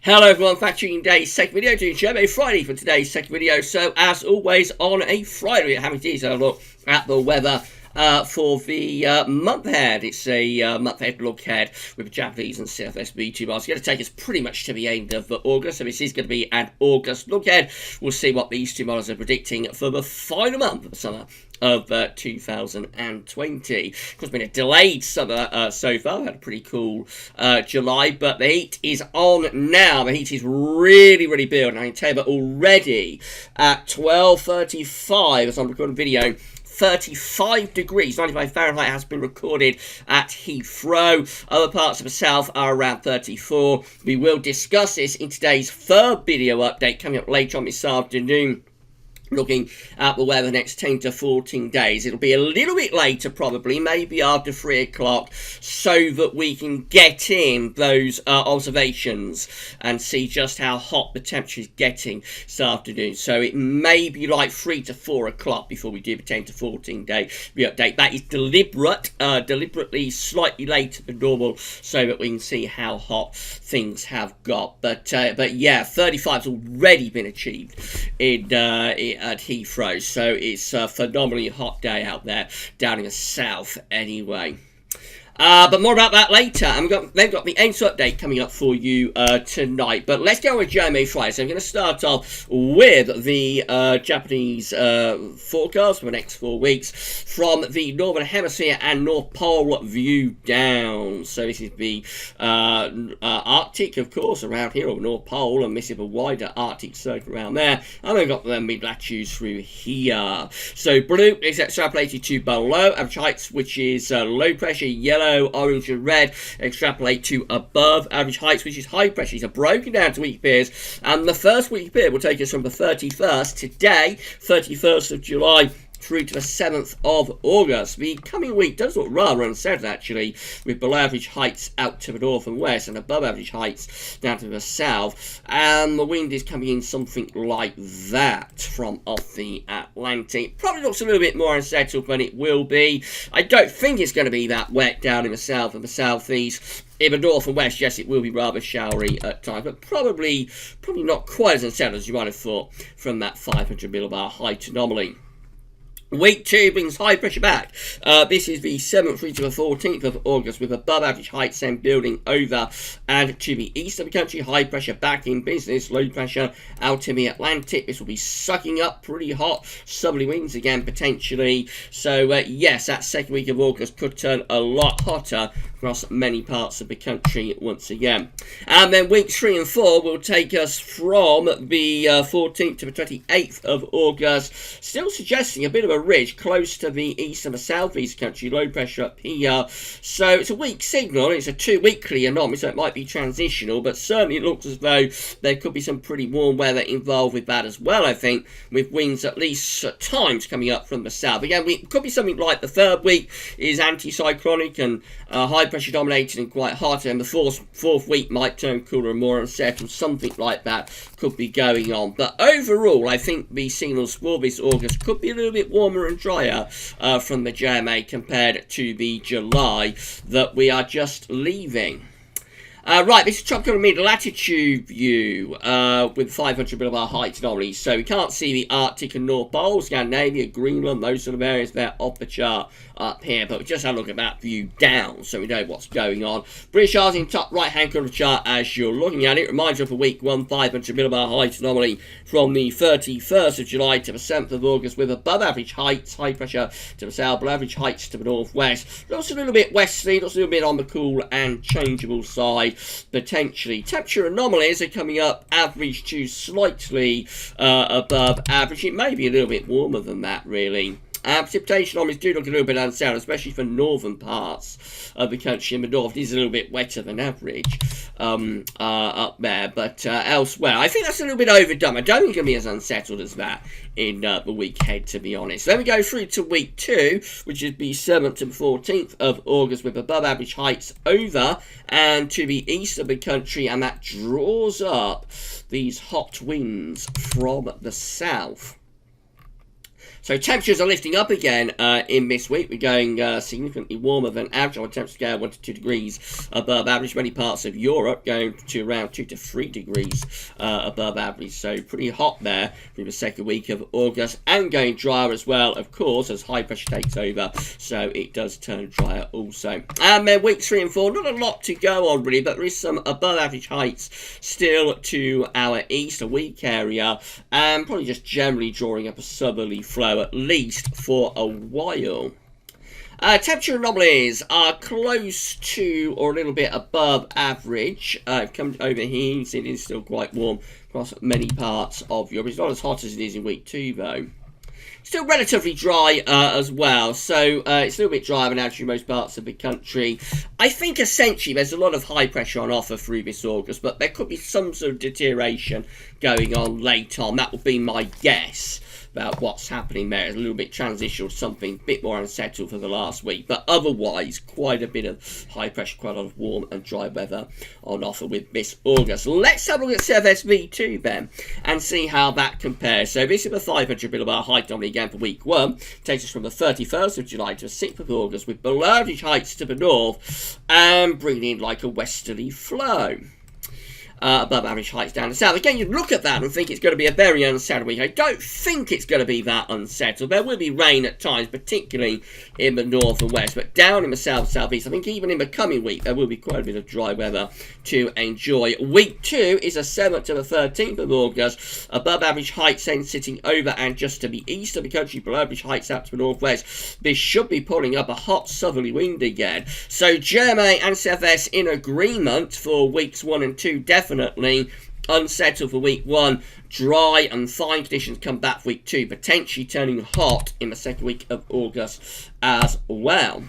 Hello everyone, factoring today's second video, doing JMA Friday for today's second video. So as always on a Friday, we're having a look at the weather for the month ahead. It's a month ahead look ahead with GWV and CFS V2 bars. It's going to take us pretty much to the end of August, so this is going to be an August look ahead. We'll see what these two models are predicting for the final month of the summer of 2020. Of course, been a delayed summer so far. We've had a pretty cool July, but the heat is on now. The heat is really building. I can tell you that already at 12:35 as I'm recording video, 35 degrees, 95 Fahrenheit has been recorded at Heathrow. Other parts of the south are around 34. We will discuss this in today's third video update coming up later on this afternoon, looking at the weather the next 10 to 14 days. It'll be a little bit later, probably, maybe after 3 o'clock, so that we can get in those observations and see just how hot the temperature is getting this afternoon. So it may be like 3 to 4 o'clock before we do the 10 to 14 day update. That is deliberately slightly later than normal, so that we can see how hot things have got. But yeah, 35's already been achieved at Heathrow, so it's a phenomenally hot day out there down in the south anyway. But more about that later. And they've got the AIMS update coming up for you tonight. But let's go with JMA Friday. So I'm going to start off with the Japanese forecast for the next 4 weeks from the Northern Hemisphere and North Pole view down. So this is the Arctic, of course, around here, or North Pole, and this is a wider Arctic circle around there. And we've got the mid-latitudes through here. So blue is extrapolated to below average heights, which is low pressure, yellow, orange and red extrapolate to above average heights, which is high pressure. These are broken down to week periods, and the first week period will take us from the 31st today, 31st of July, through to the 7th of August. The coming week does look rather unsettled, actually, with below average heights out to the north and west and above average heights down to the south. And the wind is coming in something like that from off the Atlantic. Probably looks a little bit more unsettled than it will be. I don't think it's going to be that wet down in the south and the southeast. In the north and west, yes, it will be rather showery at times, but probably not quite as unsettled as you might have thought from that 500 millibar height anomaly. Week 2 brings high pressure back. This is the 7th through to the 14th of August, with above average heights then building over and to the east of the country. High pressure back in business, low pressure out in the Atlantic. This will be sucking up pretty hot southerly winds again, potentially. So yes, that second week of August could turn a lot hotter across many parts of the country once again. And then weeks 3 and 4 will take us from the 14th to the 28th of August, still suggesting a bit of a ridge close to the east and the southeast country, low pressure up here. So it's a weak signal. It's a 2-weekly anomaly, so it might be transitional, but certainly it looks as though there could be some pretty warm weather involved with that as well, I think, with winds at least at times coming up from the south. Again, it could be something like the third week is anticyclonic and high pressure dominated and quite hot, and the fourth week might turn cooler and more unsettled. Something like that could be going on. But overall, I think the signals for this August could be a little bit warmer and drier from the JMA compared to the July that we are just leaving. Right, this is tropical mid-latitude view with 500 millibar height anomalies. So we can't see the Arctic and North Pole, Scandinavia, Greenland, those sort of areas there off the chart up here. But we just had a look at that view down, so we know what's going on. British Isles in top right-hand corner of the chart as you're looking at it. Reminds you of a week 1 500 millibar height anomaly from the 31st of July to the 7th of August, with above average heights, high pressure to the south, below average heights to the northwest. Looks a little bit westerly, looks a little bit on the cool and changeable side. Potentially. Temperature anomalies are coming up average to slightly above average. It may be a little bit warmer than that, really. Precipitation anomalies do look a little bit unsettled, especially for northern parts of the country. In the north, it is a little bit wetter than average up there, but elsewhere, I think that's a little bit overdone. I don't think it's going to be as unsettled as that in the week ahead, to be honest. Then we go through to week 2, which is the 7th and 14th of August, with above average heights over and to the east of the country, and that draws up these hot winds from the south. So temperatures are lifting up again in this week. We're going significantly warmer than average on a temperature scale, 1 to 2 degrees above average. Many parts of Europe going to around 2 to 3 degrees above average. So pretty hot there through the second week of August, and going drier as well, of course, as high pressure takes over. So it does turn drier also. And then weeks 3 and 4, not a lot to go on really, but there is some above average heights still to our east, a weak area, and probably just generally drawing up a southerly flow at least for a while. Temperature anomalies are close to or a little bit above average. Come over here, you see it is still quite warm across many parts of Europe. It's not as hot as it is in week 2 though. Still relatively dry as well, so it's a little bit drier than average in most parts of the country. I think essentially there's a lot of high pressure on offer through this August, but there could be some sort of deterioration going on late on. That would be my guess about what's happening there. It's a little bit transitional, something a bit more unsettled for the last week, but otherwise quite a bit of high pressure, quite a lot of warm and dry weather on offer with this August. Let's have a look at CFS V2 then and see how that compares. So this is the 500 millibar height anomaly again for week 1. Takes us from the 31st of July to the 6th of August with below average heights to the north and bringing in like a westerly flow. Above average heights down the south. Again, you look at that and think it's going to be a very unsettled week. I don't think it's going to be that unsettled. There will be rain at times, particularly in the north and west, but down in the south, southeast, I think even in the coming week, there will be quite a bit of dry weather to enjoy. Week 2 is a 7th to the 13th of August. Above average heights then sitting over and just to the east of the country, below average heights out to the northwest. This should be pulling up a hot southerly wind again. So JMA and CFS in agreement for weeks 1 and 2, definitely unsettled for week 1, dry and fine conditions come back for week 2, potentially turning hot in the second week of August as well.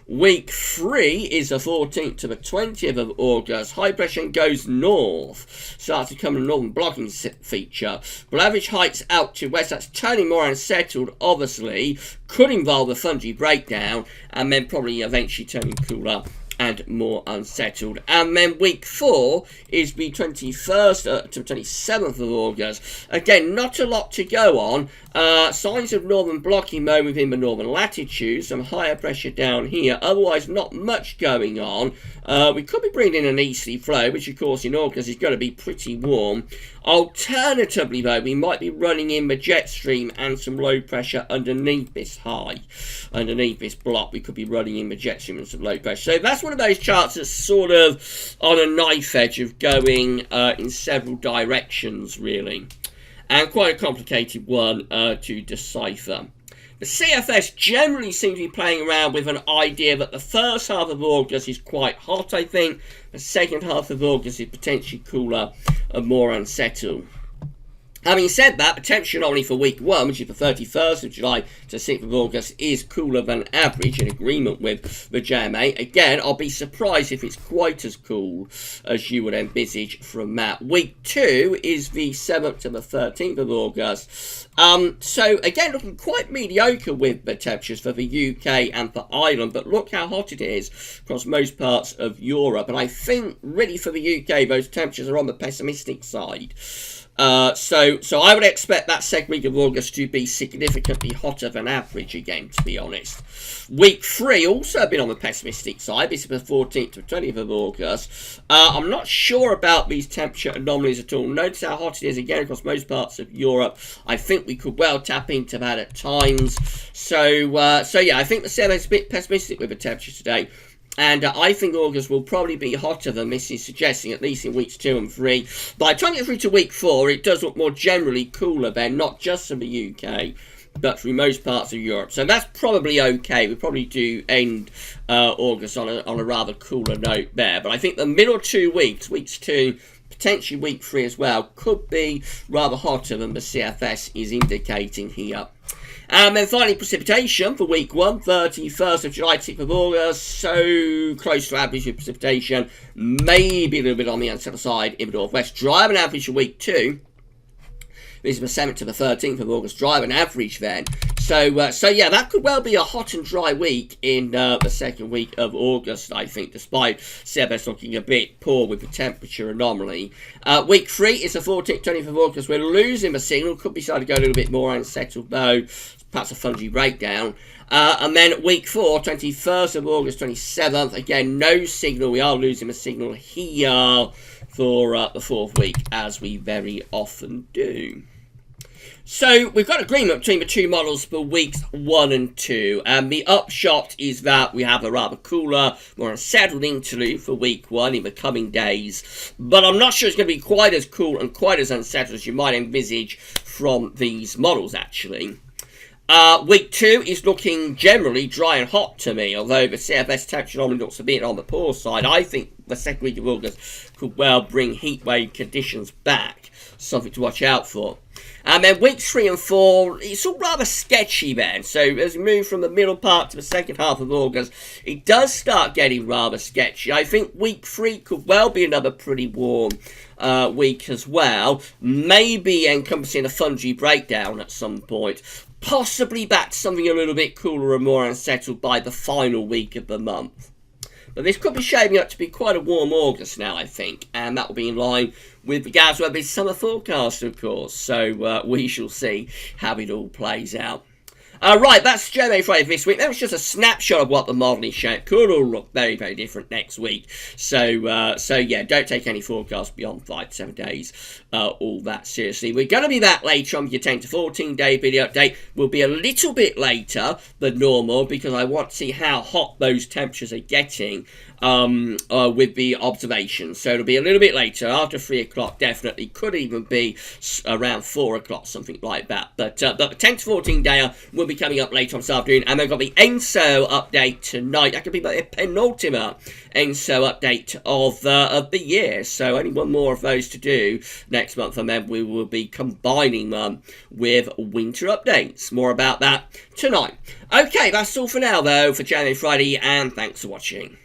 Week 3 is the 14th to the 20th of August. High pressure goes north. Starts to come a northern blocking feature. But average heights out to west. That's turning more unsettled, obviously. Could involve a fungi breakdown. And then probably eventually turning cooler and more unsettled. And then week 4 is the 21st to 27th of August. Again, not a lot to go on. Signs of northern blocking though within the northern latitudes. Some higher pressure down here. Otherwise, not much going on. We could be bringing in an easterly flow, which of course in August is going to be pretty warm. Alternatively though, we might be running in the jet stream and some low pressure underneath this high. Underneath this block, we could be running in the jet stream and some low pressure. So that's one of those charts that's sort of on a knife edge of going in several directions, really. And quite a complicated one to decipher. The CFS generally seems to be playing around with an idea that the first half of August is quite hot, I think. The second half of August is potentially cooler and more unsettled. Having said that, the temperature anomaly for week 1, which is the 31st of July to 6th of August, is cooler than average in agreement with the JMA. Again, I'll be surprised if it's quite as cool as you would envisage from that. Week 2 is the 7th to the 13th of August. So again, looking quite mediocre with the temperatures for the UK and for Ireland, but look how hot it is across most parts of Europe. And I think really for the UK, those temperatures are on the pessimistic side. So I would expect that second week of August to be significantly hotter than average again, to be honest. Week 3 also been on the pessimistic side. This is the 14th to 20th of August. I'm not sure about these temperature anomalies at all. Notice how hot it is again across most parts of Europe. I think we could well tap into that at times. So yeah, I think the CMA is a bit pessimistic with the temperature today. And I think August will probably be hotter than this is suggesting, at least in weeks 2 and 3. By the time you get through to week 4, it does look more generally cooler then, not just in the UK, but through most parts of Europe. So that's probably okay. We probably do end August on a rather cooler note there. But I think the middle 2 weeks, weeks 2, potentially week 3 as well, could be rather hotter than the CFS is indicating here. And then finally, precipitation for week 1, 31st of July, 6th of August. So close to average with precipitation. Maybe a little bit on the unsettled side in the northwest. Drive an average for week 2. This is the 7th to the 13th of August. Drive an average then. So yeah, that could well be a hot and dry week in the second week of August, I think, despite CFS looking a bit poor with the temperature anomaly. Week 3 is the 14th, 20th of August. We're losing the signal. Could be starting to go a little bit more unsettled, though. Perhaps a fungy breakdown. And then week 4, 21st of August, 27th. Again, no signal. We are losing the signal here for the 4th week, as we very often do. So we've got agreement between the two models for weeks 1 and 2, and the upshot is that we have a rather cooler, more unsettled interlude for week 1 in the coming days, but I'm not sure it's going to be quite as cool and quite as unsettled as you might envisage from these models, actually. Week 2 is looking generally dry and hot to me, although the CFS temperature normally looks a bit on the poor side. I think the second week of August could well bring heatwave conditions back, something to watch out for. And then weeks 3 and 4, it's all rather sketchy then. So as we move from the middle part to the second half of August, it does start getting rather sketchy. I think week 3 could well be another pretty warm week as well. Maybe encompassing a fungy breakdown at some point. Possibly back to something a little bit cooler and more unsettled by the final week of the month. But this could be shaping up to be quite a warm August now, I think, and that will be in line with the GavsWeatherVids summer forecast, of course. So we shall see how it all plays out. Right, that's JMA Friday for this week. That was just a snapshot of what the modelling shape could all look very, very different next week. So yeah, don't take any forecasts beyond 5 to 7 days all that seriously. We're going to be back later on with your 10 to 14 day video update. We'll be a little bit later than normal because I want to see how hot those temperatures are getting with the observations. So it'll be a little bit later, after 3 o'clock definitely, could even be around 4 o'clock, something like that. But the 10 to 14 day will be coming up later on this afternoon, and they've got the ENSO update tonight. That could be the penultimate ENSO update of the year. So only one more of those to do next month, and then we will be combining them with winter updates. More about that tonight. Okay, that's all for now though for JMA Friday, and thanks for watching.